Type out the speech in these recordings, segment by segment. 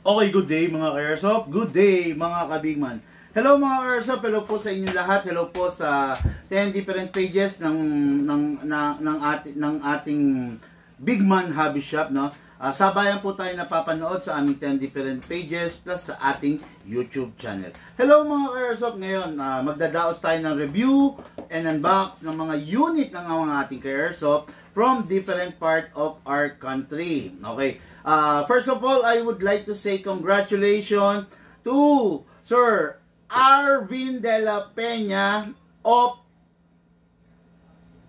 Okay, good day mga ka-airsoft. Good day mga kabigman. Hello mga ka-airsoft. Hello po sa inyong lahat. Hello po sa 10 different pages ng ating Bigman Hobby Shop, no? Sabayan po tayo napapanood sa aming 10 different pages plus sa ating YouTube channel. Hello mga ka-airsoft. Ngayon, magdadaos tayo ng review and unbox ng mga unit ng mga ating ka-airsoft from different part of our country. Okay. First of all, I would like to say congratulations to Sir Arvin de la Peña of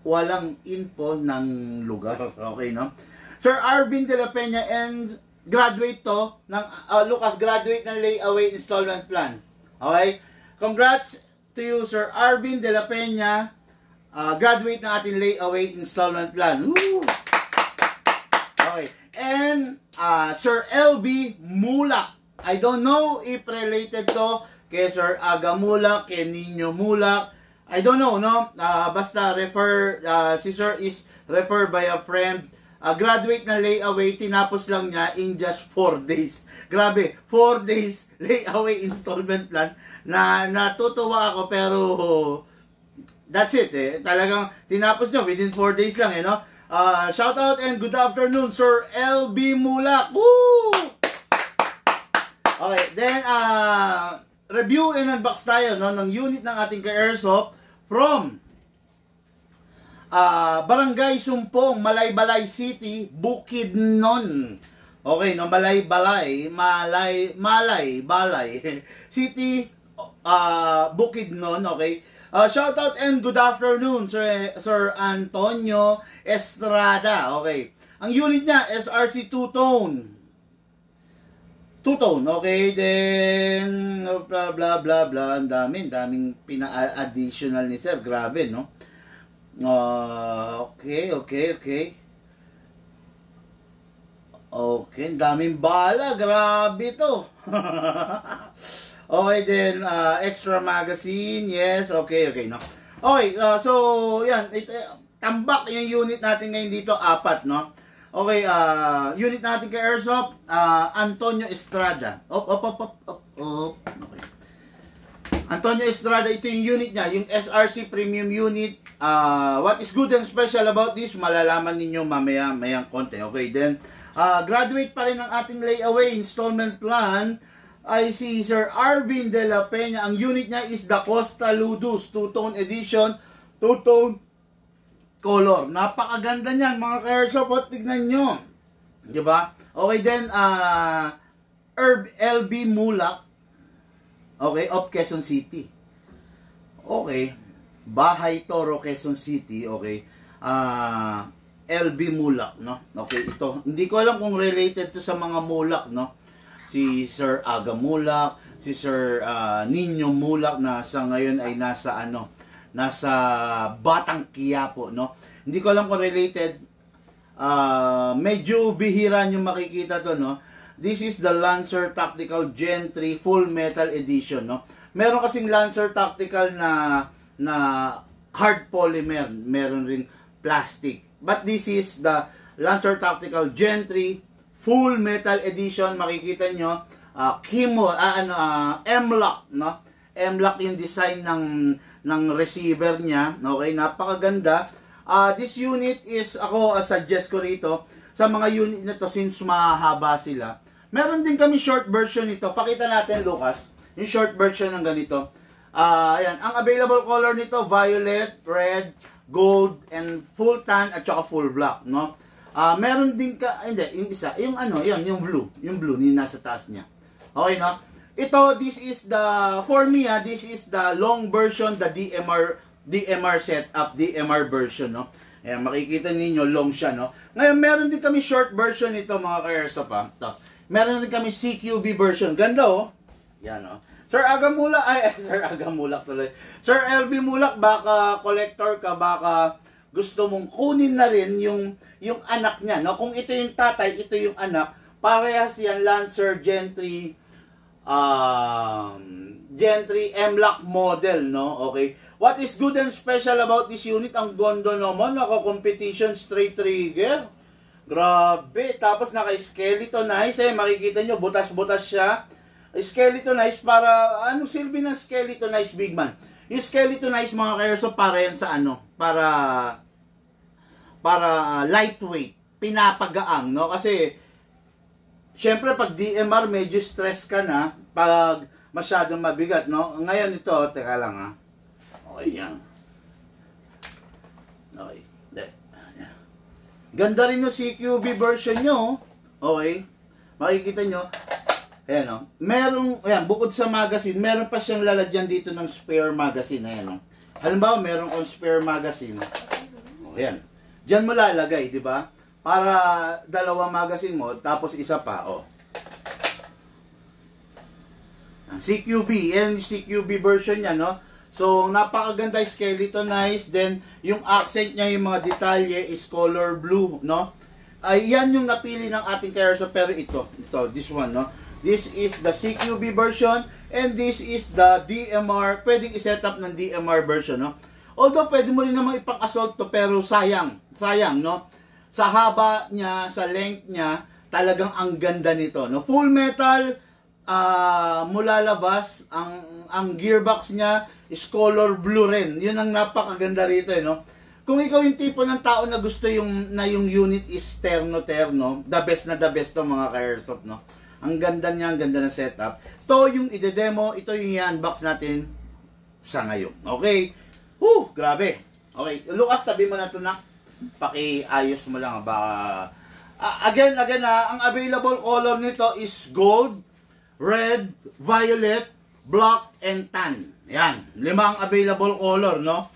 walang info ng lugar. Okay, no? Sir Arvin de la Peña and graduate to ng Lucas, graduate ng layaway installment plan. Okay? Congrats to you, Sir Arvin de la Peña. Graduate ng ating layaway installment plan. Woo! Okay. And Sir LB Mulak. I don't know if related to kay Sir Aga Mulak, kay Nino Mulak. I don't know, no? Basta refer, si Sir is referred by a friend. Graduate na layaway, tinapos lang niya in just 4 days. Grabe, 4 days layaway installment plan. Natutuwa ako pero that's it eh. Talagang tinapos niya within 4 days lang eh, no? Shout out and good afternoon, Sir LB Mulak. Woo! Okay, then review and unbox tayo, no, ng unit ng ating ka-airsoft from Barangay Sumpong, Malaybalay City, Bukidnon. Okay, no, Malaybalay City, Bukidnon, okay. Shout out and good afternoon, Sir Antonio Estrada. Okay. Ang unit niya, SRC 2-tone. 2-tone, okay. Then, blah, blah, blah, blah. Ang daming pina-additional ni Sir. Grabe, no? Okay. Okay, ang daming bala. Grabe to. Okay, then, extra magazine, yes, okay, no? Okay, so, yan, tambak yung unit natin ngayon dito, 4, no? Okay, unit natin kay Airsoft, Antonio Estrada. Okay. Antonio Estrada, ito yung unit niya, yung SRC Premium Unit. What is good and special about this, malalaman ninyo mayang konti. Okay, then, graduate pa rin ng ating layaway installment plan. I see Sir Arvin de la Peña. Ang unit niya is the Costa Ludus 2-tone edition, 2-tone color. Napakaganda niyan mga ka-airsoft. Tignan nyo. Diba? Okay, then LB Mulak. Okay, of Quezon City. Okay. Bahay Toro, Quezon City. Okay. LB Mulak, no? Okay, ito. Hindi ko alam kung related to sa mga Mulak, no? Si Sir Aga Mulak, si Sir Nino Mulak na sa ngayon ay nasa Batang Quiapo, no? Hindi ko alam kung related. Medyo bihira nyo makikita to, no? This is the Lancer Tactical Gen 3 Full Metal Edition, no? Meron kasing Lancer Tactical na hard polymer, meron ring plastic. But this is the Lancer Tactical Gen 3 Full Metal Edition. Makikita nyo, M-lock, no? M-lock yung design ng receiver niya. Okay, napakaganda. This unit is, ako suggest ko rito, sa mga unit na to, since mahaba sila. Meron din kami short version nito. Pakita natin, Lucas, yung short version ng ganito. Ayan, ang available color nito, violet, red, gold, and full tan, at saka full black, no? Meron din yung isa, yung blue, yung nasa taas niya. Okay, no? Ito, this is the, for me, this is the long version, the DMR setup, DMR version, no? Ayan, makikita ninyo, long siya, no? Ngayon, meron din kami short version nito, mga ka-airsoft, ha? Meron din kami CQB version. Ganda, oh. Yan, no? Sir Aga Mulak, Sir Aga Mulak tuloy. Sir LB Mulak, baka collector ka, baka gusto mong kunin na rin yung anak niya, no? Kung ito yung tatay, ito yung anak, parehas yan Lancer Gen 3 M-lock model, no? Okay. What is good and special about this unit? Ang gondo naman, naka-competition straight trigger. Grabe. Tapos naka-skeletonize makikita nyo, butas-butas siya. Skeletonize para, anong silbi ng skeletonize, Big Man? Yung skeletonize mga ka-airsoft para yan sa ano? Para lightweight. Pinapagaang, no? Kasi, syempre pag DMR, medyo stress ka na pag masyadong mabigat, no? Ngayon ito, teka lang ha. Okay, yan. Okay. Ganda rin yung CQB version nyo. Okay. Makikita nyo. Ayan o. Merong, ayan, bukod sa magazine, meron pa siyang lalagyan dito ng spare magazine. Ayan o. Halimbawa, meron kong spare magazine. O, ayan. Diyan mo lalagay, di ba? Para dalawang magazine mo, tapos isa pa, o. CQB. Yan yung CQB version niya, no? So, napakaganda skeletonized. Then, yung accent niya, yung mga detalye is color blue, no? Ay, yan yung napili ng ating ka-airsoft. Pero ito, this one, no? This is the CQB version and this is the DMR. Pwedeng i-set up ng DMR version, no? Although, pwede mo rin namang ipang-assault to, pero sayang, no? Sa haba niya, sa length niya, talagang ang ganda nito, no? Full metal, mula labas, ang gearbox niya is color blue rin. Yun ang napakaganda rito, no? Kung ikaw yung tipo ng tao na gusto yung unit is terno-terno, the best to mga ka-airsoft, no? Ang ganda niya, ang ganda ng setup. So, yung ide-demo, ito yung i-unbox natin sa ngayon. Okay? Grabe. Okay, Lucas, tabi mo na ito na. Paki-ayos mo lang, baka... again, ang available color nito is gold, red, violet, black, and tan. Yan, 5 ang available color, no?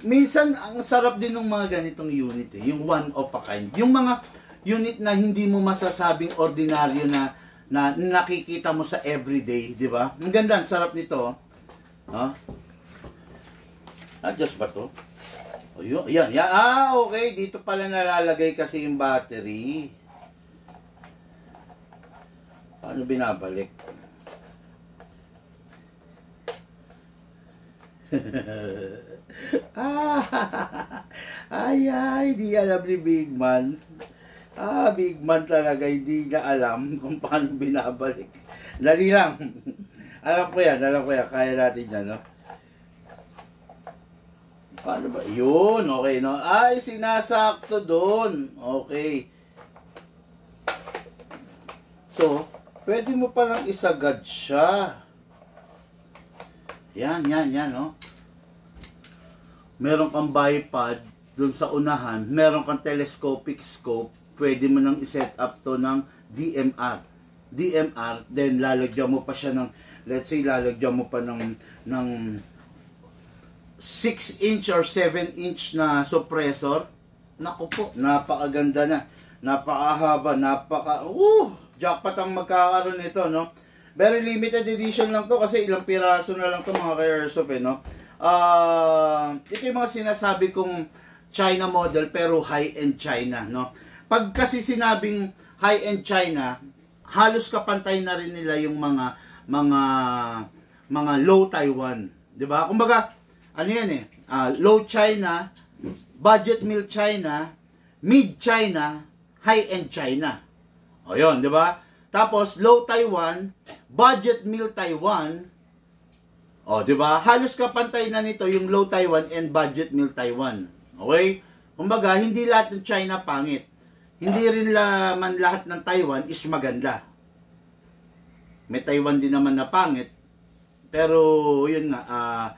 Minsan, ang sarap din ng mga ganitong unit, yung one of a kind. Yung mga unit na hindi mo masasabing ordinaryo na nakikita mo sa everyday, di ba? Ang ganda, ang sarap nito. No? Just ba to? O, yan. Okay. Dito pala nalalagay kasi yung battery. Paano binabalik? Di alam ni Big Man. Big Man talaga, hindi niya alam kung paano binabalik. Dali lang. Alam ko yan. Kaya natin yan, no? Paano ba? Yun, okay, no? Sinasakto doon. Okay. So, pwede mo palang isagad siya. Yan, no? Meron kang bipod dun sa unahan. Meron kang telescopic scope. Pwede mo nang iset up to ng DMR. Then lalagyan mo pa siya ng, let's say, lalagyan mo pa ng 6-inch or 7-inch na suppressor. Naku po, napakaganda na. Napakahaba, jackpot ang magkakaroon nito, no? Very limited edition lang to kasi ilang piraso na lang to mga ka-airsoft, no? Ito yung mga sinasabi kong China model pero high-end China, no? Pag kasi sinabing high-end China, halos kapantay na rin nila yung mga low Taiwan, 'di ba? Kumbaga, ano yan low China, budget meal China, mid China, high-end China. O yun, 'di ba? Tapos low Taiwan, budget meal Taiwan. O, 'di ba? Halos kapantay na nito yung low Taiwan and budget meal Taiwan. Okay? Kumbaga, hindi lahat ng China pangit. Hindi rin man lahat ng Taiwan is maganda. May Taiwan din naman na pangit. Pero, yun nga,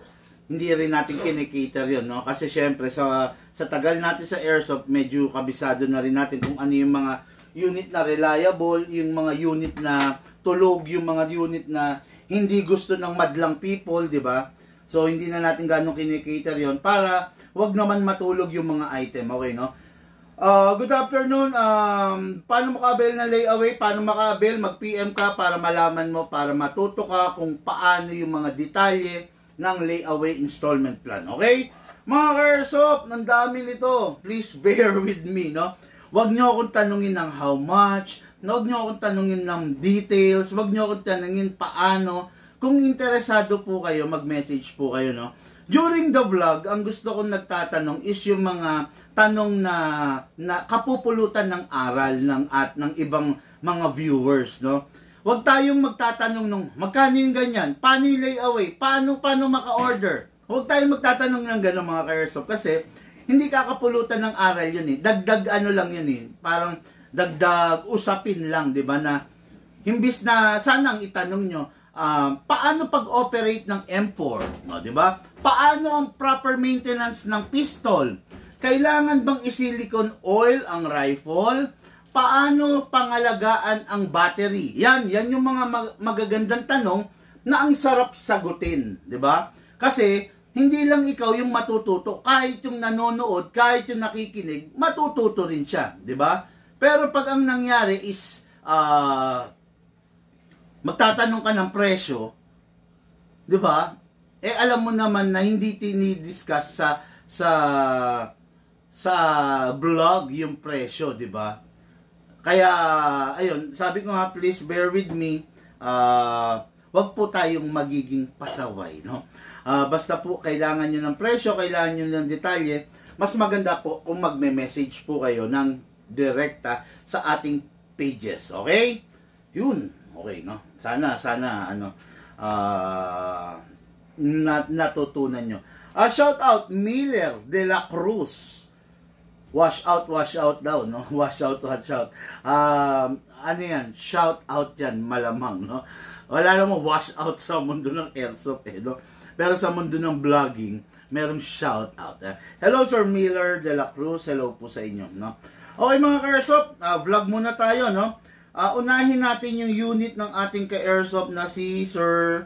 hindi rin natin kinikater yun, no? Kasi syempre, sa tagal natin sa airsoft, medyo kabisado na rin natin kung ano yung mga unit na reliable, yung mga unit na tulog, yung mga unit na hindi gusto ng madlang people, di ba? So, hindi na natin ganong kinikater yun para wag naman matulog yung mga item, okay, no? Good afternoon. Paano maka-avail ng layaway? Paano maka-avail? Mag-PM ka para malaman mo, para matuto ka kung paano yung mga detalye ng layaway installment plan. Okay? Mga ka-airsoft, ang dami nito. Please bear with me, no? Huwag nyo akong tanungin ng how much, huwag nyo akong tanungin ng details, huwag nyo akong tanungin paano. Kung interesado po kayo, mag-message po kayo, no? During the vlog, ang gusto kong nagtatanong is yung mga tanong na kapupulutan ng aral ng ibang mga viewers, no? Huwag tayong magtatanong nung magkano yung ganyan, paano yung layaway, paano maka-order. Huwag tayong magtatanong ng gano'n mga ka-airsoft kasi hindi kakapulutan ng aral yun eh. Dagdag ano lang yun eh. Parang dagdag usapin lang, di ba, na imbis na sanang itanong nyo, paano pag-operate ng M4, no, di ba? Paano ang proper maintenance ng pistol? Kailangan bang isilicone oil ang rifle? Paano pangalagaan ang battery? Yan yung mga magagandang tanong na ang sarap sagutin, di ba? Kasi hindi lang ikaw yung matututo, kahit yung nanonood, kahit yung nakikinig, matututo rin siya, di ba? Pero pag ang nangyari is magtatanong ka ng presyo, di ba? Eh alam mo naman na hindi tinidiscuss sa blog yung presyo, di ba? Kaya ayun, sabi ko nga, please bear with me. Wag po tayong magiging pasaway, no? Basta po kailangan nyo ng presyo, kailangan nyo ng detalye. Mas maganda po kung magme-message po kayo ng direkta sa ating pages, okay? Yun, okay, no? Sana natutunan nyo. Shout out Miller de la Cruz. Wash out daw, no? Wash out. Ano yan? Shout out yan, malamang, no? Wala namang wash out sa mundo ng airsoft, eh, no? Pero sa mundo ng vlogging, merong shout out. Hello, Sir Miller de la Cruz. Hello po sa inyo, no? Okay, mga ka-airsoft, vlog muna tayo, no? Unahin natin yung unit ng ating ka-airsoft na si Sir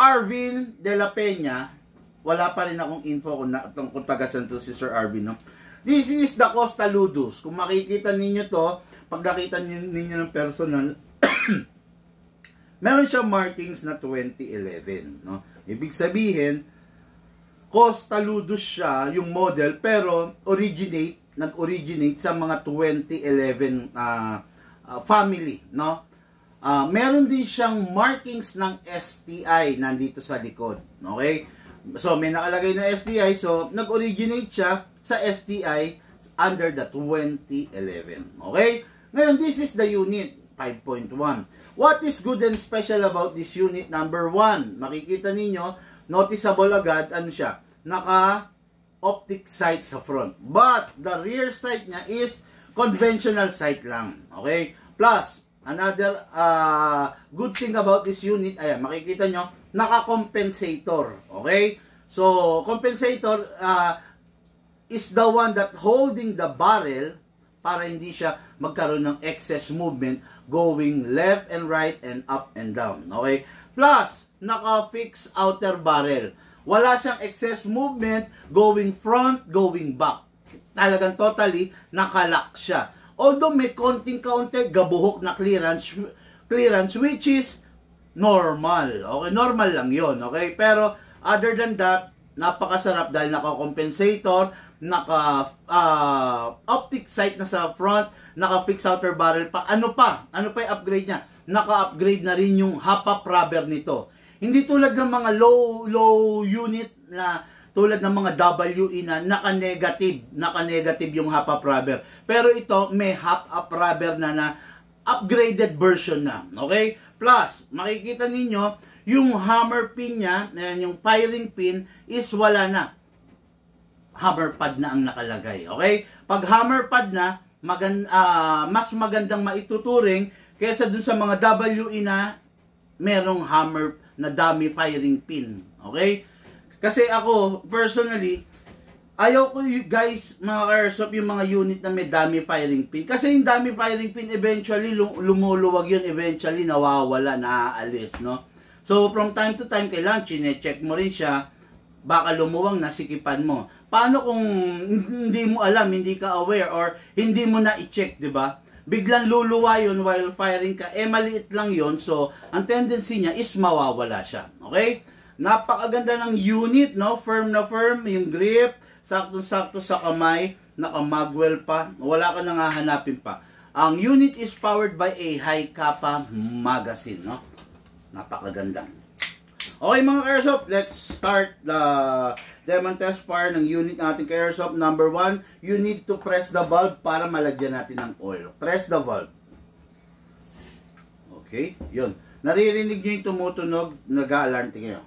Arvin de la Peña. Wala pa rin akong info kung tagasan to si Sir Arvin, no? This is the Costa Ludus. Kung makikita ninyo to, pag nakita ninyo ng personal, meron siyang markings na 2011, no? Ibig sabihin, Costa Ludus siya, yung model, pero nag-originate sa mga 2011 family, no? Meron din siyang markings ng STI nandito sa likod, okay? So, may nakalagay na STI, so nag-originate siya sa STI under the 2011, okay? Ngayon, this is the unit 5.1. What is good and special about this unit? Number 1, makikita ninyo, noticeable agad, ano siya, naka-optic sight sa front. But, the rear sight niya is conventional sight lang. Okay? Plus, another good thing about this unit, ayan, makikita nyo, naka-compensator. Okay? So, compensator is the one that holding the barrel para hindi siya magkaroon ng excess movement going left and right and up and down. Okay? Plus, naka-fix outer barrel. Wala siyang excess movement going front, going back. Talagang totally nakalock siya. Although may konting-kaunti gabuhok na clearance which is normal. Okay? Normal lang yon. Okay? Pero other than that, napakasarap dahil naka-compensator, naka-optic sight na sa front, naka-fix outer barrel pa. Ano pa yung upgrade niya? Naka-upgrade na rin yung hop-up rubber nito. Hindi tulad ng mga low unit na tulad ng mga WE na naka-negative yung hop-up rubber. Pero ito, may hop-up rubber na upgraded version na. Okay? Plus, makikita ninyo, yung hammer pin niya, yung firing pin, is wala na. Hammer pad na ang nakalagay. Okay? Pag hammer pad na, mas magandang maituturing kaysa dun sa mga WE na merong hammer na dummy firing pin. Okay? Kasi ako, personally, ayaw ko guys, mga ka-airsoft, yung mga unit na may dummy firing pin. Kasi yung dummy firing pin, eventually, lumuluwag yun, eventually, nawawala, naaalis, no? So, from time to time, kailangan chine-check mo rin siya, baka lumuwang, nasikipan mo. Paano kung hindi mo alam, hindi ka aware, or hindi mo na i-check, di ba? Biglang luluwa yun while firing ka, maliit lang yun, so, ang tendency niya is mawawala siya. Okay? Napakaganda ng unit, no? Firm na firm, yung grip, sakto-sakto sa kamay, naka-magwell pa, wala ka nang hahanapin pa. Ang unit is powered by a high kappa magazine, no? Napakaganda. Okay mga ka-airsoft, let's start the demo test fire ng unit natin ka-airsoft. Number 1, you need to press the valve para malagyan natin ng oil. Press the valve. Okay, yun. Naririnig nyo yung tumutunog, nag-a-alarm. Tingnan nyo.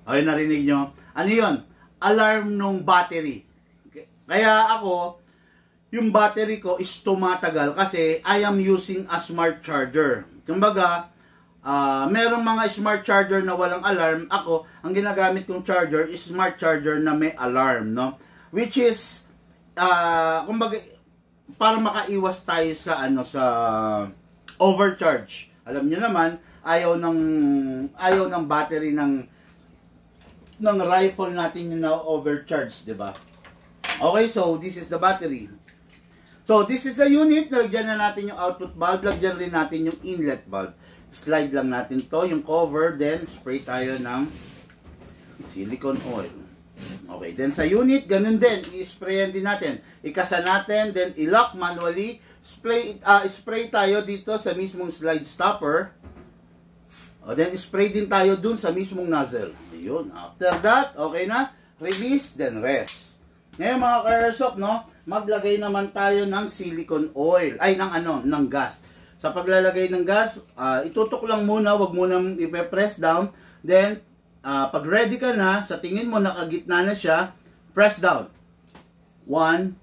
Okay, narinig nyo. Ano yun? Alarm ng battery. Okay. Kaya ako, yung battery ko is tumatagal kasi I am using a smart charger. Kumbaga, merong mga smart charger na walang alarm. Ako, ang ginagamit kong charger is smart charger na may alarm, no? Which is, kumbaga, para makaiwas tayo sa, sa overcharge. Alam nyo naman, ayaw ng battery ng rifle natin yung na-overcharge, di ba? Okay, so this is the battery. So this is the unit. Lagyan na natin yung output valve. Lagyan rin natin yung inlet valve. Slide lang natin to, yung cover, then spray tayo ng silicone oil. Okay, then sa unit, ganun din, i-sprayan din natin. Ikasa natin, then i-lock manually. Spray tayo dito sa mismong slide stopper. O, then spray din tayo dun sa mismong nozzle. Ayun, after that, okay na, release, then rest. Ngayon mga ka-airsoft, no, maglagay naman tayo ng silicone oil, ng gas. Sa paglalagay ng gas, itutok lang muna, wag mo nang i-press down. Then, pag ready ka na, sa tingin mo nakagitna na siya, press down. 1,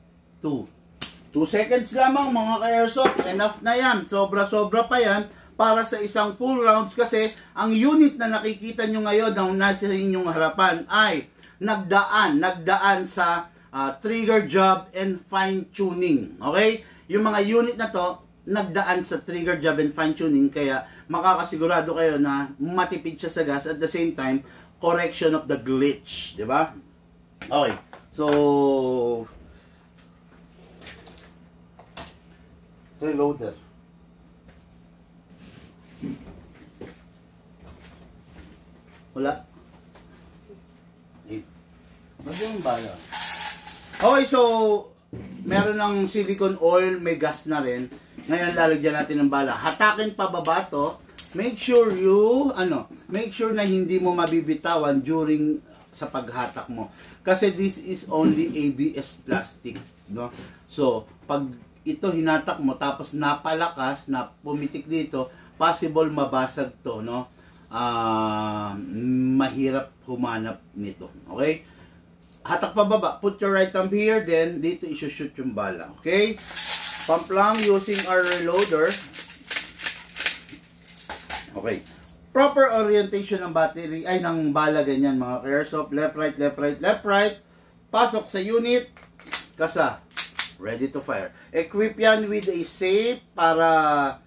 2. 2 seconds lamang mga ka-airsoft, enough na yan. Sobra-sobra pa yan para sa isang full rounds kasi ang unit na nakikita nyo ngayon na nasa inyong harapan ay nagdaan sa trigger job and fine tuning. Okay? Yung mga unit na to, nagdaan sa trigger job and fine tuning kaya makakasigurado kayo na matipid siya sa gas at the same time correction of the glitch, di ba? Okay. So reloader. Wala. Bagay yung bala. Okay, so meron ng silicone oil, may gas na rin. Ngayon lalagyan natin ng bala. Hatakin pababa to. Make sure na hindi mo mabibitawan during sa paghatak mo. Kasi this is only ABS plastic, no? So, pag ito hinatak mo tapos napalakas na pumitik dito, possible mabasag to, no? Mahirap humanap nito. Okay? Hatak pa baba. Put your right thumb here, then dito isushoot yung bala. Okay? Pump lang using our reloader. Okay. Proper orientation ng battery, ng bala ganyan mga ka-airsoft. Left, right, left, right, left, right. Pasok sa unit. Kasa. Ready to fire. Equip yan with a safe para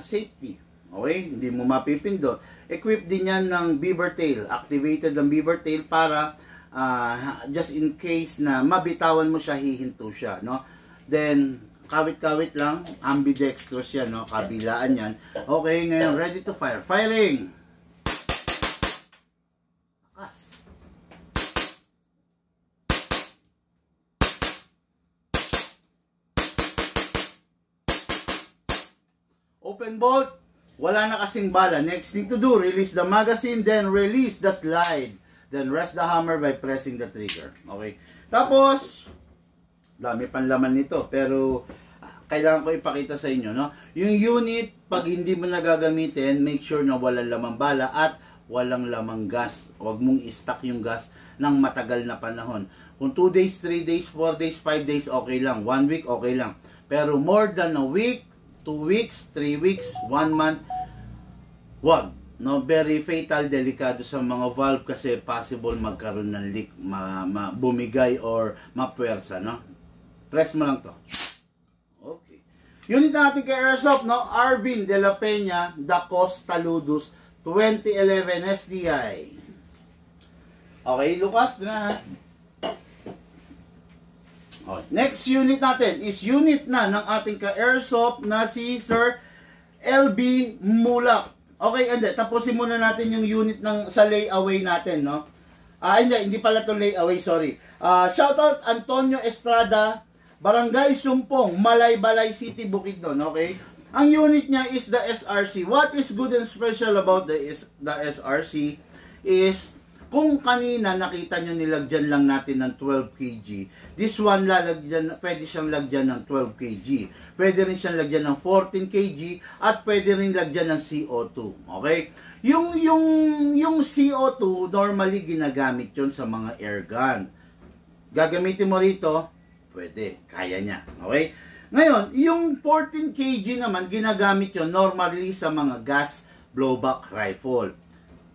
safety. Okay? Hindi mo mapipindot. Equip din yan ng beaver tail. Activated ang beaver tail para just in case na mabitawan mo siya, hihinto siya. No? Then, kawit-kawit lang. Ambidextrous yan. No? Kabilaan yan. Okay, ngayon ready to fire. Firing! Open bolt, wala na kasing bala. Next thing to do, release the magazine, then release the slide. Then rest the hammer by pressing the trigger. Okay. Tapos, dami pang laman nito. Pero, kailangan ko ipakita sa inyo, no? Yung unit, pag hindi mo nagagamitin, make sure na walang lamang bala at walang lamang gas. Huwag mong i-stock yung gas ng matagal na panahon. Kung 2 days, 3 days, 4 days, 5 days, okay lang. 1 week, okay lang. Pero more than a week, 2 weeks, 3 weeks, 1 month, wag. No, very fatal, delikado sa mga valve kasi possible magkaroon ng leak, bumigay or mapuwersa, no? Press mo lang to. Okay. Unit natin kay Airsoft, no? Arvin de la Peña, Da Costa Ludus, 2011 SDI. Okay, Lucas, na. Okay. Next unit natin is unit na ng ating ka-airsoft na si Sir LB Mulak. Okay, tapusin muna natin yung unit sa layaway natin, no? Hindi pala to layaway, sorry. Shoutout Antonio Estrada, Barangay Sumpong, Malaybalay City, Bukidnon, okay? Ang unit niya is the SRC. What is good and special about the SRC is, kung kanina nakita nyo nilagyan lang natin ng 12 kg, this one pwede siyang lagyan ng 12 kg. Pwede rin siyang lagyan ng 14 kg at pwede rin lagyan ng CO2. Okay? Yung CO2, normally ginagamit yon sa mga air gun. Gagamitin mo rito, pwede. Kaya niya. Okay? Ngayon, yung 14 kg naman, ginagamit yon normally sa mga gas blowback rifle.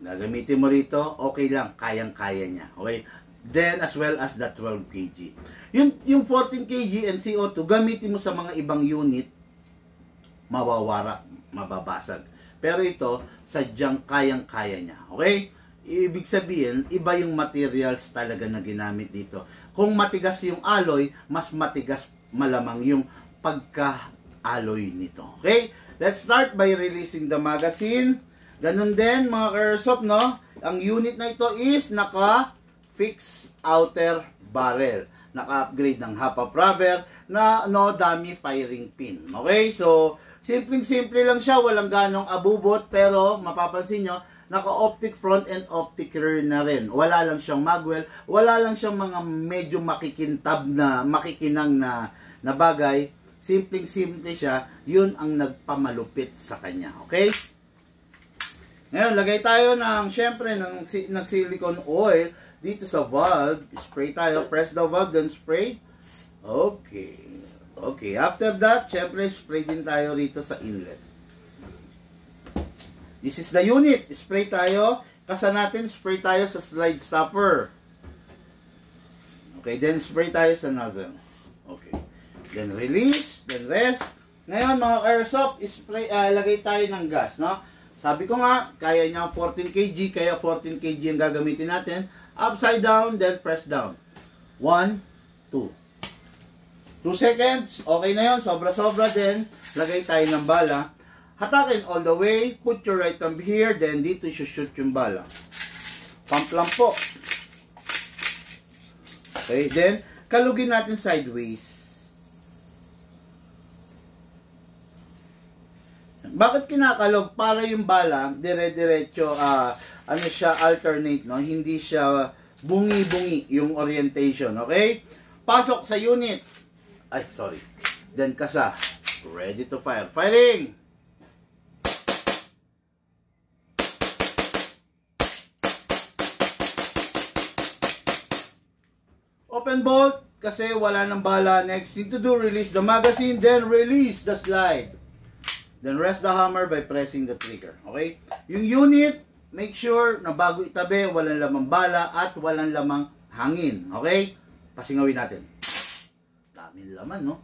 Gagamitin mo rito, okay lang, kayang-kaya niya. Okay? Then, as well as the 12 kg. Yung 14 kg and CO2, gamitin mo sa mga ibang unit, mawawara, mababasag. Pero ito, sadyang kayang-kaya niya. Okay? Ibig sabihin, iba yung materials talaga na ginamit dito. Kung matigas yung alloy, mas matigas malamang yung pagka-alloy nito. Okay? Let's start by releasing the magazine. Ganun din mga ka-airsoft, no? Ang unit na ito is naka-fixed outer barrel. Naka-upgrade ng half-up rubber na no dummy firing pin. Okay? So, simpleng-simple lang siya. Walang ganong abubot. Pero, mapapansin nyo, naka-optic front and optic rear na rin. Wala lang siyang magwell. Wala lang siyang mga medyo makikinang na bagay. Simpleng-simple siya. Yun ang nagpamalupit sa kanya. Okay? Ngayon, lagay tayo syempre, ng silicone oil dito sa valve. Spray tayo. Press the valve, then spray. Okay. Okay. After that, syempre, spray din tayo rito sa inlet. This is the unit. Spray tayo. Kasa natin, spray tayo sa slide stopper. Okay. Then, spray tayo sa nozzle. Okay. Then, release. Then, rest. Ngayon, mga airsoft, lagay tayo ng gas, no? Sabi ko nga, kaya niya 14 kg, kaya 14 kg ang gagamitin natin. Upside down, then press down. 1, 2. 2 seconds, okay na yun, sobra-sobra din. Lagay tayo ng bala. Hatakin all the way, put your right thumb here, then dito shoot yung bala. Pump lang po. Okay, then, kalugin natin sideways. Bakit kinakalog? Para yung bala, dire-diretso, alternate, no? Hindi siya bungi-bungi yung orientation, okay? Pasok sa unit. Ay, sorry. Then kasa. Ready to fire. Firing! Open bolt, kasi wala ng bala. Next thing to do, release the magazine, then release the slide. Then rest the hammer by pressing the trigger. Okay? Yung unit, make sure na bago itabi, walang lamang bala at walang lamang hangin. Okay? Pasingawin natin. Daming laman, no?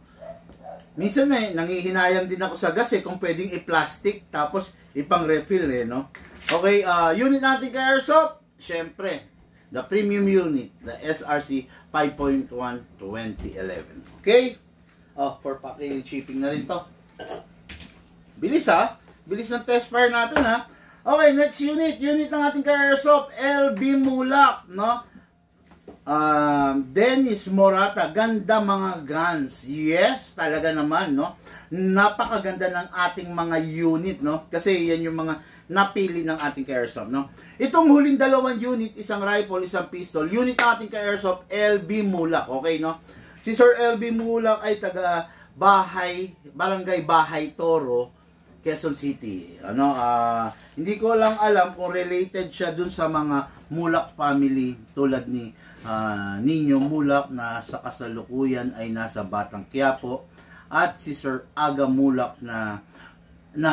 Minsan nangihinayang din ako sa gas kung pwedeng i-plastic tapos ipang-refill no? Okay, unit natin ka airsoft, syempre, the premium unit, the SRC 5.1 2011. Okay? For packing shipping na rin to. Bilis bilis ng test fire natin Okay, next unit. Unit ng ating ka-airsoft, LB Mulak, no? Dennis Morata. Ganda mga guns. Yes, talaga naman, no? Napakaganda ng ating mga unit, no? Kasi yan yung mga napili ng ating ka-airsoft, no? Itong huling dalawang unit, isang rifle, isang pistol. Unit ng ating ka-airsoft, LB Mulak. Okay, no? Si Sir LB Mulak ay taga Barangay Bahay Toro, Quezon City. Hindi ko lang alam kung related siya dun sa mga Mulak family tulad ni Nino Mulak na sa kasalukuyan ay nasa Batang Quiapo at si Sir Aga Mulak na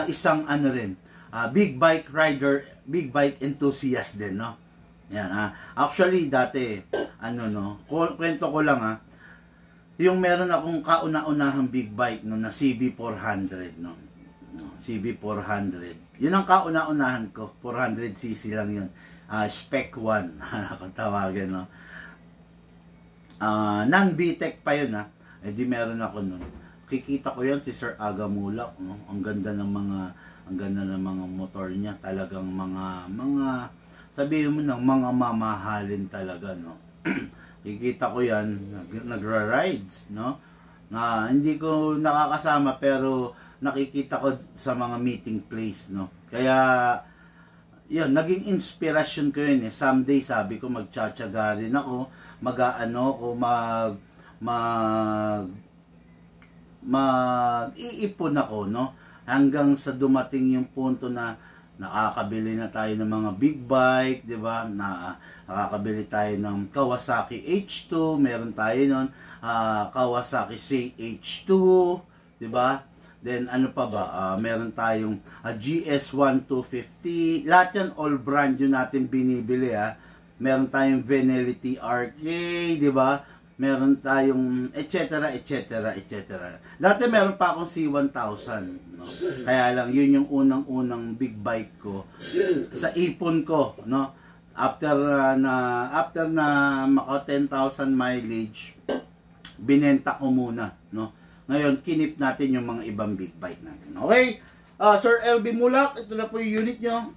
isang big bike rider, big bike enthusiast din, no? Yan, actually dati kwento ko lang yung meron akong kauna-unahang big bike na CB400, no? CB400. Yun ang kauna-unahan ko. 400cc lang yun. Spec 1. Kung tawagan, no? Non-BTEC pa yun, di meron ako nun. Kikita ko yan si Sir Aga Mulak, no? Ang ganda ng mga motor niya. Talagang mga sabihin mo ng mga mamahalin talaga, no? Kikita ko yan, nagra-rides, no? Na hindi ko nakakasama pero nakikita ko sa mga meeting place, no. Kaya yun, naging inspirasyon ko yun eh. Someday sabi ko magtsatsaga rin ako, mag-iipon ako, no, hanggang sa dumating yung punto na nakakabili na tayo ng mga big bike, di ba? Nakakabili tayo ng Kawasaki H2, meron tayo nun, Kawasaki CH2, di ba? Then ano pa ba? Meron tayong GS1 250. Lahat yan all brand yun natin binibili, ha. Meron tayong Venelity RK, di ba? Meron tayong etc. Dati meron pa akong C1000, no? Kaya lang yun yung unang-unang big bike ko sa ipon ko, no? After na maka 10,000 mileage, binenta ko muna, no? Ngayon kinip natin yung mga ibang big bike natin. Okay? Sir LB Mulak, ito na po yung unit nyo.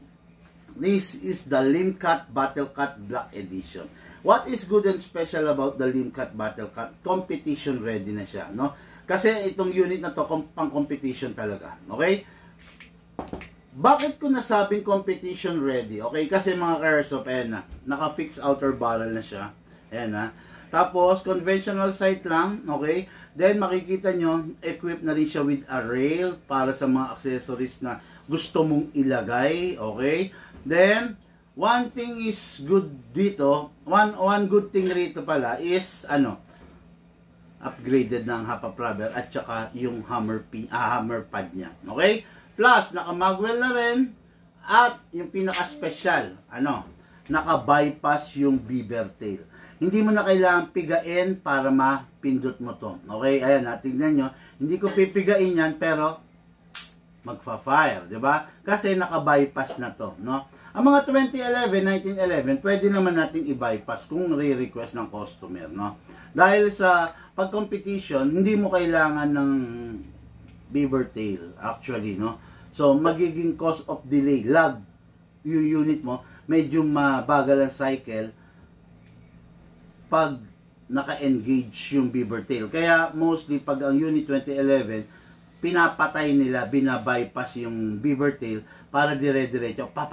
This is the Limcat Battle Cat Black Edition. What is good and special about the Limcat Battle Cat? Competition ready na siya, no? Kasi itong unit na to pang competition talaga. Okay? Bakit ko nasabing competition ready? Okay, kasi mga ka-airsoft, ayan na, naka-fix outer barrel na siya. Ayan na. Tapos conventional sight lang, okay? Then makikita nyo, equipped na rin siya with a rail para sa mga accessories na gusto mong ilagay, okay? Then one thing is good dito, one good thing rito pala is upgraded ng HAPA rubber at saka yung hammer pad niya. Okay? Plus naka-magwell na rin at yung pinaka-special, naka-bypass yung beaver tail. Hindi mo na kailangan pigain para mapindot mo to. Okay? Ayan, tingnan nyo. Hindi ko pipigain yan pero magfa-fire, 'di ba? Kasi naka-bypass na to, no? Ang mga 2011, 1911, pwede naman natin i-bypass kung re-request ng customer, no? Dahil sa pag-competition, hindi mo kailangan ng beaver tail, actually, no? So, magiging cause of delay, lag, yung unit mo, medyo mabagal ang cycle pag naka-engage yung beaver tail. Kaya, mostly, pag ang unit 2011, pinapatay nila, binabypass yung beaver tail para dire-diretso pak.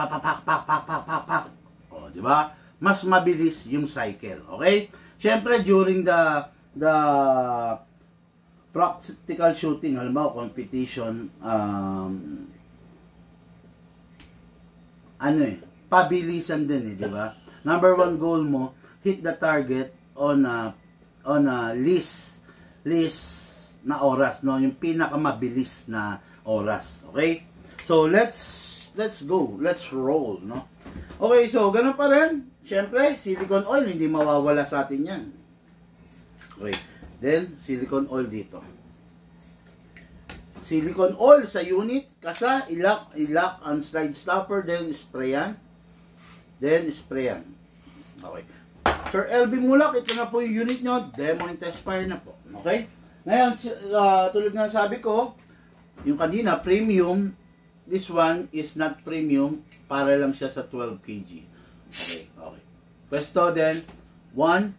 O, di ba? Mas mabilis yung cycle, okay? Syempre during the practical shooting, halimbawa competition, pabilisan din di ba? Number one goal mo, hit the target on a least na oras, no? Yung pinakamabilis na oras. Okay? So, let's go. Let's roll, no? Okay, so, ganun pa rin. Siyempre, silicone oil, hindi mawawala sa atin yan. Okay. Then, silicone oil dito. Silicone oil sa unit, kasa, ilak ang slide stopper, then sprayan. Then, sprayan. Okay. Sir LB Mulak, ito na po yung unit nyo. Demo and test fire na po. Okay? Ngayon, tulad nga sabi ko, yung kanina, premium, this one is not premium, para lang siya sa 12 kg. Okay, okay. Pwesto then, 1,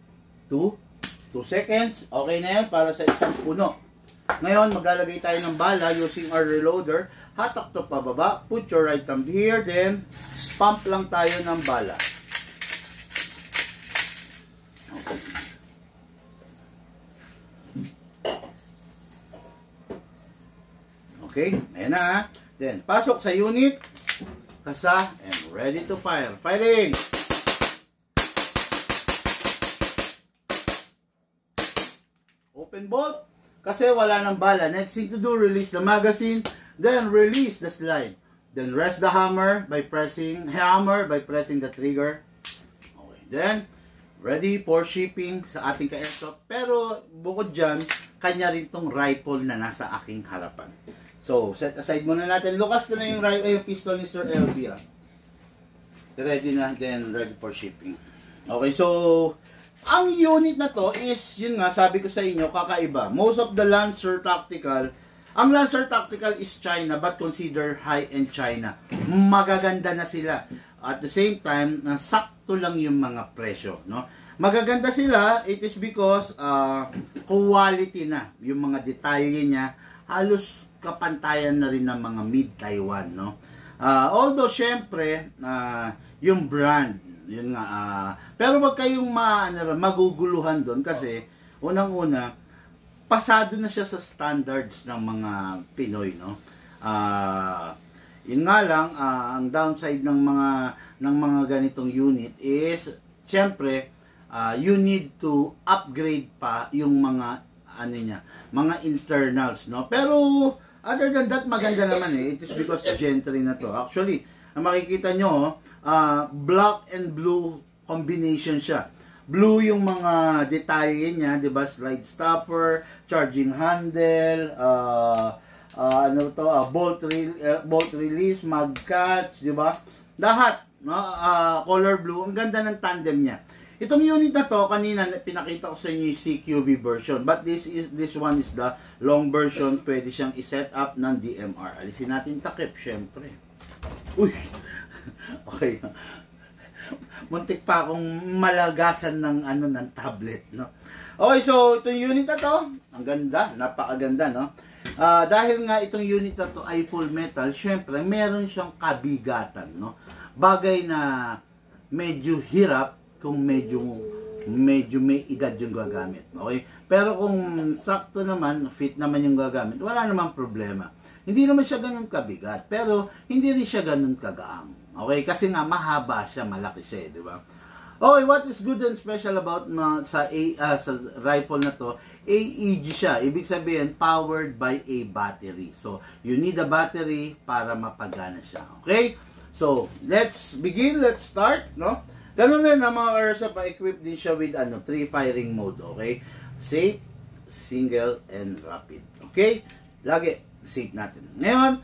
2 seconds. Okay na yan, para sa isang puno. Ngayon, maglalagay tayo ng bala using our reloader. Hatak to pababa, put your right thumb here, then, pump lang tayo ng bala. Okay. Okay, ayan na. Then, pasok sa unit, kasa, and ready to fire. Firing! Open bolt, kasi wala ng bala. Next thing to do, release the magazine, then release the slide. Then rest the hammer by pressing the trigger. Okay, then, ready for shipping sa ating ka-airsoft. Pero, bukod dyan, kanya rin tong rifle na nasa aking harapan. So, set aside muna natin. Lukas na yung pistol ni Sir LB. Ready na, then ready for shipping. Okay, so, ang unit na to is, yun nga, sabi ko sa inyo, kakaiba. Most of the Lancer Tactical, ang Lancer Tactical is China, but consider high-end China. Magaganda na sila. At the same time, sakto lang yung mga presyo, no? Magaganda sila, it is because quality na. Yung mga detalye niya, halos kapantayan na rin ng mga mid-Taiwan, no? Although, syempre, yung brand, yun nga, pero wag kayong maguguluhan doon kasi, unang-una, pasado na siya sa standards ng mga Pinoy, no? Yun nga lang, ang downside ng mga ganitong unit is, syempre, you need to upgrade pa yung mga mga internals, no? Pero other than that, maganda naman eh. It is because gentry na to. Actually, makikita nyo, black and blue combination siya. Blue yung mga detalye niya, 'di ba? Slide stopper, charging handle, bolt release, mag catch, 'di ba? Lahat, no? Color blue. Ang ganda ng tandem niya. Itong unit na to, kanina pinakita ko sa inyo yung CQB version. But this one is the long version. Pwede siyang i-set up ng DMR. Alisin natin takip, syempre. Uy! Okay. Muntik pa akong malagasan ng ng tablet, no? Okay, so itong unit na to, ang ganda, napakaganda, no? Dahil nga itong unit na to ay full metal, syempre meron siyang kabigatan, no? Bagay na medyo hirap kung medyo may edad yung gagamit. Okay? Pero kung sakto naman, fit naman yung gagamit, wala namang problema. Hindi naman siya ganun kabigat, pero hindi rin siya ganun kagaang. Okay? Kasi nga mahaba siya, malaki siya, di ba? Okay, what is good and special about sa rifle na to? AEG siya. Ibig sabihin, powered by a battery. So, you need a battery para mapagana siya. Okay? So, let's begin. Let's start, no? Ganun rin ang mga Ursa pa-equip din siya with 3 firing mode, okay? Safe, single, and rapid. Okay? Lagi, safe natin. Ngayon,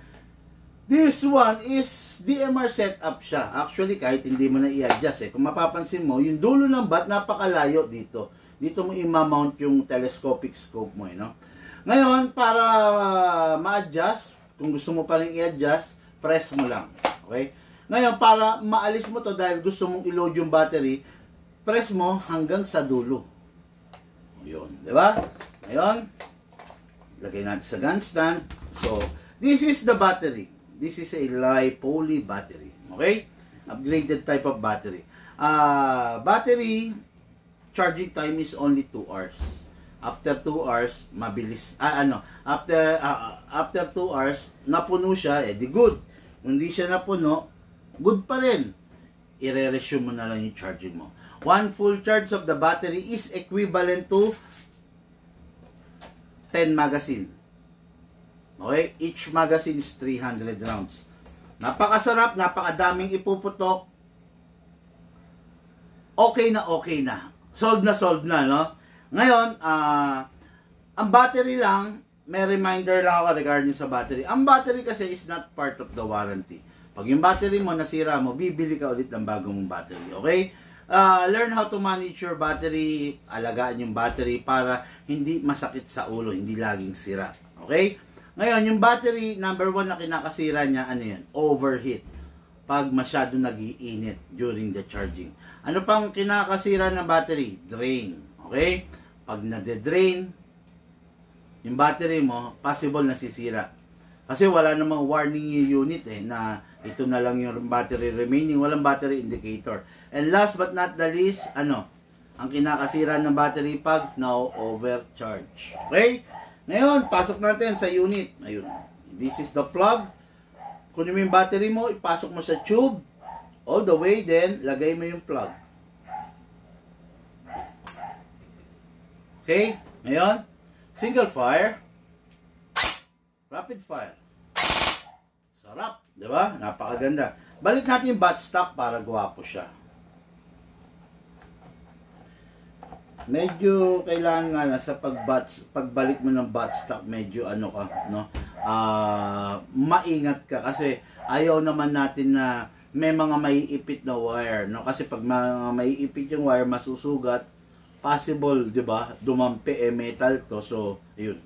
this one is DMR setup siya. Actually, kahit hindi mo na i-adjust Kung mapapansin mo, yung dulo ng bat, napakalayo dito. Dito mo i-mount yung telescopic scope mo, no? Ngayon, para ma-adjust, kung gusto mo pa rin i-adjust, press mo lang. Okay? Ngayon, para maalis mo to dahil gusto mong i-load yung battery, press mo hanggang sa dulo. Yun, di ba? Ngayon, lagay natin sa gun stand. So, this is the battery. This is a li-poly battery. Okay? Upgraded type of battery. Battery charging time is only 2 hours. After 2 hours, mabilis. After 2 hours, napuno siya, di good. Kung hindi siya napuno, good pa rin. I-resume mo na lang yung charging mo. One full charge of the battery is equivalent to 10 magazine. Okay? Each magazine is 300 rounds. Napakasarap, napakadaming ipuputok. Okay na. Solved na, no? Ngayon, ang battery lang, may reminder lang ako regarding sa battery. Ang battery kasi is not part of the warranty. Pag yung battery mo nasira mo, bibili ka ulit ng bagong battery. Okay? Learn how to manage your battery. Alagaan yung battery para hindi masakit sa ulo, hindi laging sira. Okay? Ngayon, yung battery, number 1 na kinakasira niya, overheat. Pag masyado nag-iinit during the charging. Ano pang kinakasira ng battery? Drain. Okay? Pag nade-drain, yung battery mo, possible nasisira. Kasi wala namang warning yung unit na ito na lang yung battery remaining. Walang battery indicator. And last but not the least, ang kinakasira ng battery pag na-overcharge. Okay? Ngayon, pasok natin sa unit. Ayun. This is the plug. Kunin mo yung battery mo, ipasok mo sa tube. All the way, then, lagay mo yung plug. Okay? Ngayon, single fire. Rapid fire. Sarap, di ba? Napakaganda. Balik natin yung buttstock para gwapo siya. Medyo kailangan nga na sa pagbalik mo ng buttstock, medyo maingat ka kasi ayaw naman natin na may mga maiipit na wire, no? Kasi pag maiipit yung wire, masusugat, possible, di ba? Dumampi, metal to. So, yun.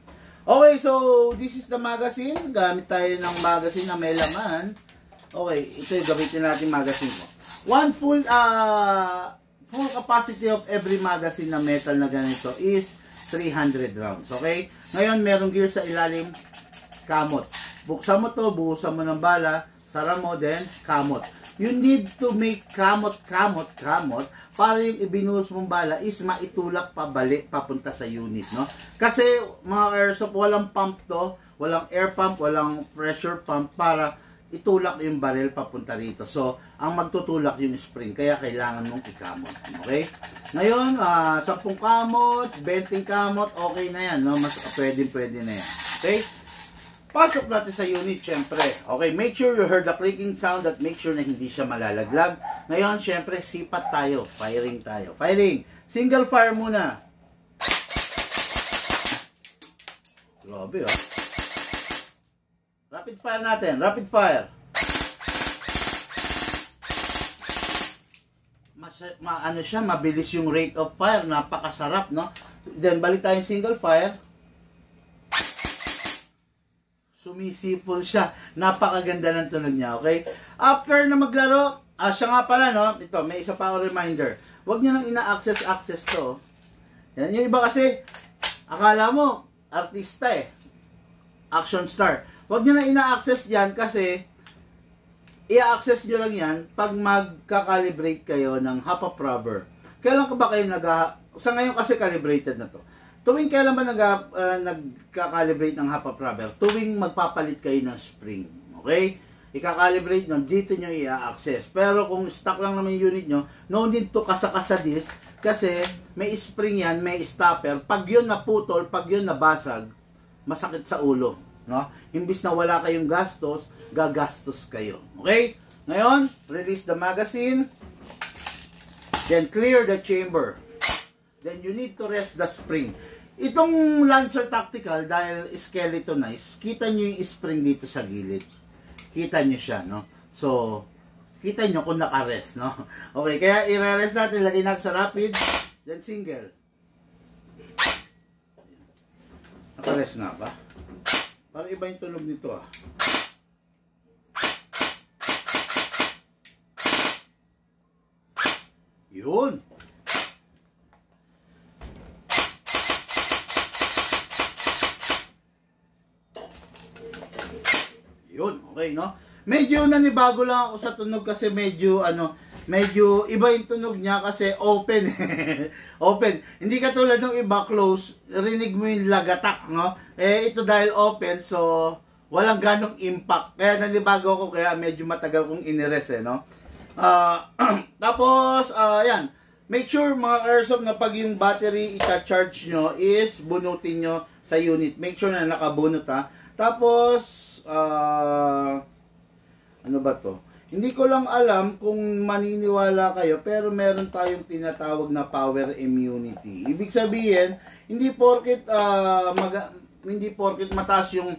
Okay, so this is the magazine. Gamit tayo ng magazine na may laman. Okay, ito yung gamitin natin magazine ko. One full capacity of every magazine na metal na ganito is 300 rounds. Okay? Ngayon, merong gear sa ilalim. kamot. Buksan mo to, buhusan mo ng bala, sara mo, then kamot. You need to make kamot para yung ibinuhos mong bala is maitulak pabalik papunta sa unit, no? Kasi mga airsoft, walang pump to, walang air pump, walang pressure pump para itulak yung barrel papunta rito. So, ang magtutulak yung spring, kaya kailangan mong ikamot. Okay? Ngayon, 10 kamot, 20 kamot, okay na yan, no? Mas pwede na yan. Okay? Pasok natin sa unit, syempre. Okay, make sure you heard the clicking sound at make sure na hindi siya malalaglag. Ngayon, syempre, sipat tayo. Firing tayo. Firing. Single fire muna. Grabe, oh. Rapid fire natin. Rapid fire. Ano siya, mabilis yung rate of fire. Napakasarap, no? Then, balik tayong single fire. Sumisipol siya. Napakaganda ng tunog niya, okay? After na maglaro, siya nga pala, no? Ito, may isa pa ako reminder. Huwag niyo nang ina-access to. Yan, yung iba kasi, akala mo, artista eh. Action star. Huwag niyo nang ina-access yan kasi, i-access niyo lang yan pag magka-calibrate kayo ng half-up rubber. Kailan ka ba kayo sa ngayon kasi calibrated na to. Tuwing kailan ba nagka-calibrate ng half-up rubber? Tuwing magpapalit kayo ng spring. Okay? Ika-calibrate nun, dito nyo i-access. Pero kung stock lang naman yung unit nyo, no need to kasakasa this kasi may spring yan, may stopper. Pag yun naputol, pag yun nabasag, masakit sa ulo. No? Imbis na wala kayong gastos, gagastos kayo. Okay? Ngayon, release the magazine. Then clear the chamber. Then you need to rest the spring. Itong Lancer Tactical, dahil skeletonized, kita nyo yung spring dito sa gilid. Kita nyo siya, no? So, kita nyo kung naka-rest, no? Okay, kaya i-rest natin, lagay natin sa rapid, then single. Naka-rest nga ba? Parang iba yung tunog nito, ah. Yun! Yun, okay, no? Medyo nanibago lang ako sa tunog kasi medyo iba yung tunog niya kasi open. Open. Hindi katulad ng iba close, rinig mo yung lagatak, no? Eh ito dahil open, so walang ganong impact. Kaya nanibago ako, kaya medyo matagal kong inires, no? Tapos yan. Make sure mga airsoft na pag yung battery i-charge nyo is bunutin nyo sa unit. Make sure na nakabunot, ha. Tapos ano ba to? Hindi ko lang alam kung maniniwala kayo, pero meron tayong tinatawag na power immunity. Ibig sabihin, hindi porket mataas yung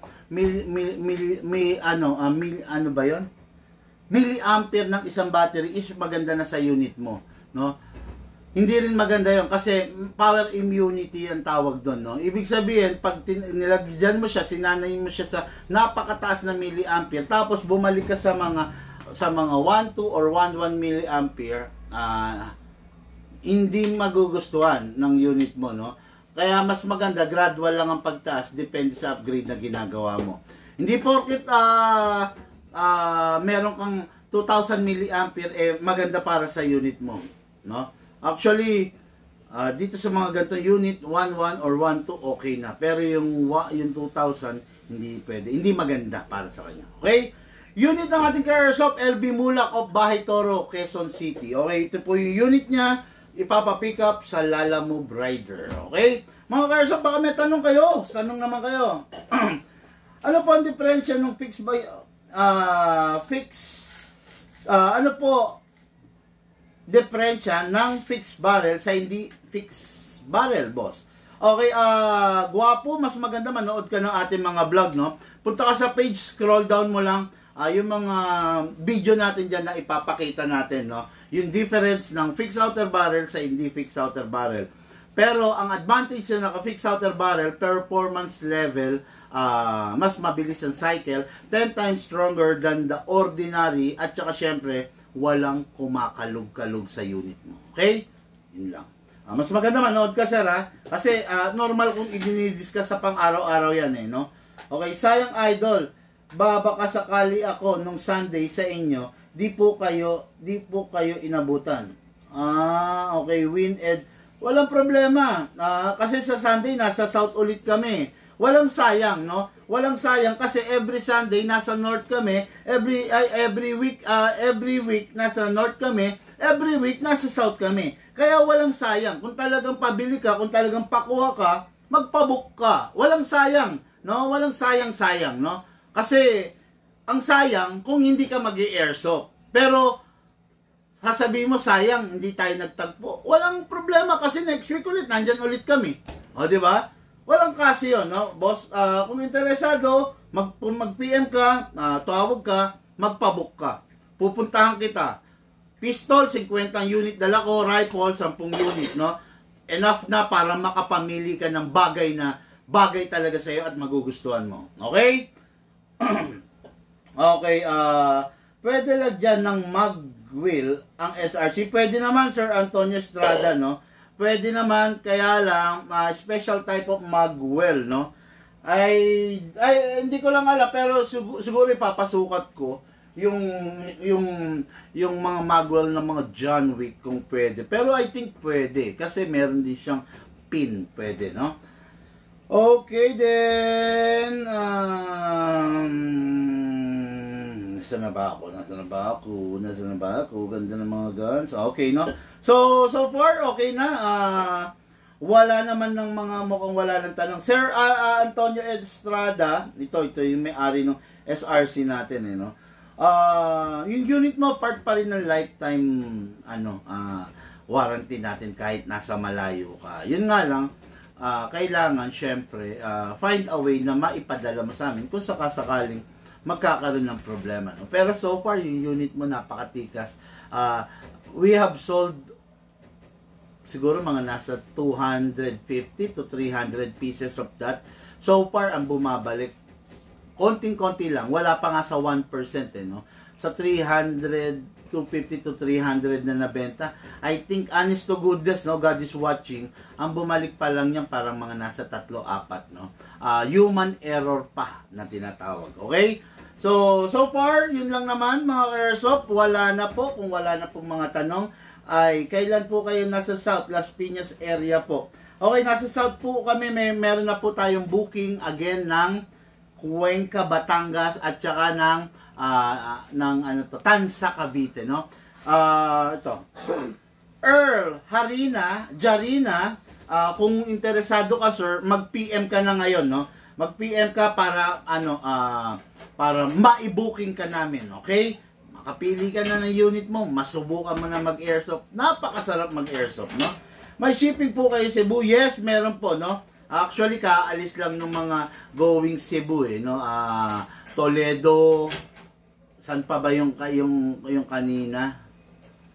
milliampere ng isang battery is maganda na sa unit mo, no? Hindi rin maganda yon kasi power immunity ang tawag doon, no? Ibig sabihin, pag nilagyan mo siya, sinanay mo siya sa napakataas na milliampere, tapos bumalik ka sa mga 1.2 or 1.1 milliampere, hindi magugustuhan ng unit mo, no? Kaya mas maganda, gradual lang ang pagtaas, depende sa upgrade na ginagawa mo. Hindi porket meron kang 2,000 milliampere, maganda para sa unit mo, no? Actually, dito sa mga ganitong unit, 1.1 or 1.2, okay na. Pero yung 2,000, hindi pwede. Hindi maganda para sa kanya. Okay? Unit ng ating airsoft, LB Mulak of Bahay Toro, Quezon City. Okay? Ito po yung unit niya. Ipapapick up sa Lalamove Rider. Okay? Mga airsoft, baka may tanong kayo. Tanong naman kayo. Ano po ang diferensya ng ano po diferensya ng fixed barrel sa hindi fixed barrel, boss? Okay, guwapo, mas maganda manood ka ng ating mga vlog, no? Punta ka sa page, scroll down mo lang, yung mga video natin dyan na ipapakita natin, no? Yung difference ng fixed outer barrel sa hindi fixed outer barrel. Pero ang advantage na naka-fixed outer barrel, performance level, mas mabilis ang cycle, 10 times stronger than the ordinary, at saka syempre, walang kumakalog-kalog sa unit mo. Okay? Yun lang. Mas maganda manood ka, sir, ha? Kasi normal kung i-discuss sa pang-araw-araw yan, eh, no? Okay, sayang idol. Baka sakali ako nung Sunday sa inyo, di po kayo inabutan. Okay, win Ed. Walang problema. Kasi sa Sunday nasa South ulit kami. Walang sayang, no? Walang sayang kasi every Sunday nasa North kami, every week nasa North kami, every week nasa South kami. Kaya walang sayang. Kung talagang pabili ka, kung talagang pakuha ka, magpabook ka. Walang sayang, no? Walang sayang, no? Kasi ang sayang kung hindi ka magi-airsoft. Pero sasabihin mo sayang, hindi tayo nagtagpo. Walang problema kasi next week ulit nandyan ulit kami. O, di ba? Walang kasi yun, no? Boss, kung interesado, mag-PM ka, tawag ka, magpabook ka. Pupuntahan kita. Pistol, 50 unit dala ko, rifle, 10 unit, no? Enough na para makapamili ka ng bagay na bagay talaga sa iyo at magugustuhan mo. Okay? Okay, pwede lang dyan ng mag-wheel ang SRC. Pwede naman, Sir Antonio Estrada, no? Pwede naman, kaya lang, special type of mag-well, no? Ay, hindi ko lang alam, pero siguro ipapasukat ko yung mga mag-well ng mga John Wick kung pwede. Pero I think pwede, kasi meron din siyang pin, pwede, no? Okay, then, Nasaan na ba ako? Ganda ng mga guns. Okay, no? So far, okay na. Wala naman ng mga mukhang wala ng tanong. Sir Antonio Estrada, ito yung may-ari ng SRC natin, no? Yung unit mo, part pa rin ng lifetime, warranty natin kahit nasa malayo ka. Yun nga lang, kailangan, syempre, find a way na maipadala mo sa amin kung sakasakaling magkakaroon ng problema, no? Pero so far, yung unit mo napakatikas. We have sold siguro mga nasa 250 to 300 pieces of that. So far, ang bumabalik, konting-konti lang. Wala pa nga sa 1%, no? Sa 250 to 300 na nabenta, I think, honest to goodness, no? God is watching. Ang bumalik pa lang yan, parang mga nasa 3-4, no? Human error pa na tinatawag. Okay? So far, yun lang naman mga airsoft. Wala na po. Kung wala na po mga tanong, ay kailan po kayo nasa South Las Piñas area po? Okay, nasa South po kami. Meron na po tayong booking again ng Cuenca, Batangas at saka ng Tansa, Cavite, no? Ito. Earl Jarina, kung interesado ka, sir, mag-PM ka na ngayon, no? Mag-PM ka para para ma-booking ka namin, okay? Makapili ka na ng unit mo, masubukan mo na mag-airsoft. Napakasarap mag-airsoft, no? May shipping po kayo Cebu. Yes, meron po, no? Actually, kaalis lang ng mga going Cebu, no? Toledo, saan pa ba yung kanina?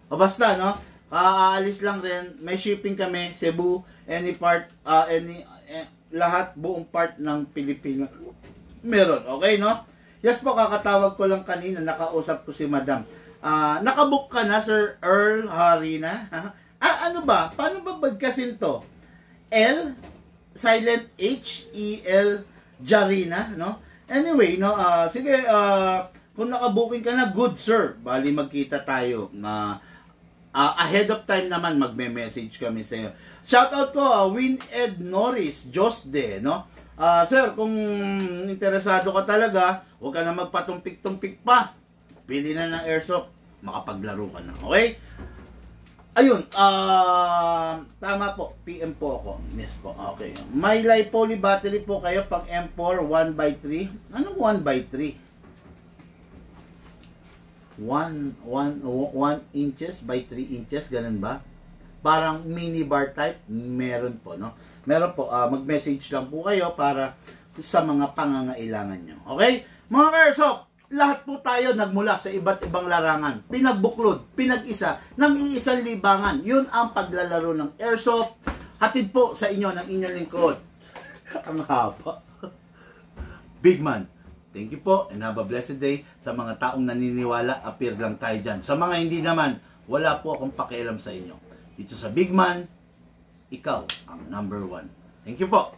O basta, no? Aalis lang rin. May shipping kami, Cebu, any part, lahat, buong part ng Pilipinas. Meron, okay, no? Yes po, kakatawag ko lang kanina, nakausap ko si Madam. Nakabook ka na, Sir Earl Harina? Ano ba? Paano ba bagkasin to? L, silent H, E, L, Jarina, no? Anyway, no? Sige, kung nakabooking ka na, good, sir. Bali, magkita tayo. Ahead of time naman, magme-message kami sa iyo. Shoutout ko, Win Ed Norris, Josde, no? Sir, kung interesado ka talaga, huwag ka na magpatumpik-tumpik pa. Pili na ng airsoft, makapaglaro ka na. Okay? Ayun, tama po, PM po ako. Yes po, okay. May live poly battery po kayo pang M4 1x3. Anong 1x3? 1 inches by 3 inches, ganun ba? Parang mini bar type, meron po, no? Meron po, mag-message lang po kayo para sa mga pangangailangan nyo. Okay? Mga airsoft, lahat po tayo nagmula sa iba't ibang larangan. Pinagbuklod, pinag-isa, ng iisang libangan. Yun ang paglalaro ng airsoft. Hatid po sa inyo ng inyong lingkod. Ang haba. Big man. Thank you po and have a blessed day. Sa mga taong naniniwala, appear lang tayo dyan. Sa mga hindi naman, wala po akong pakialam sa inyo. Dito sa Big Man, ikaw ang #1. Thank you po.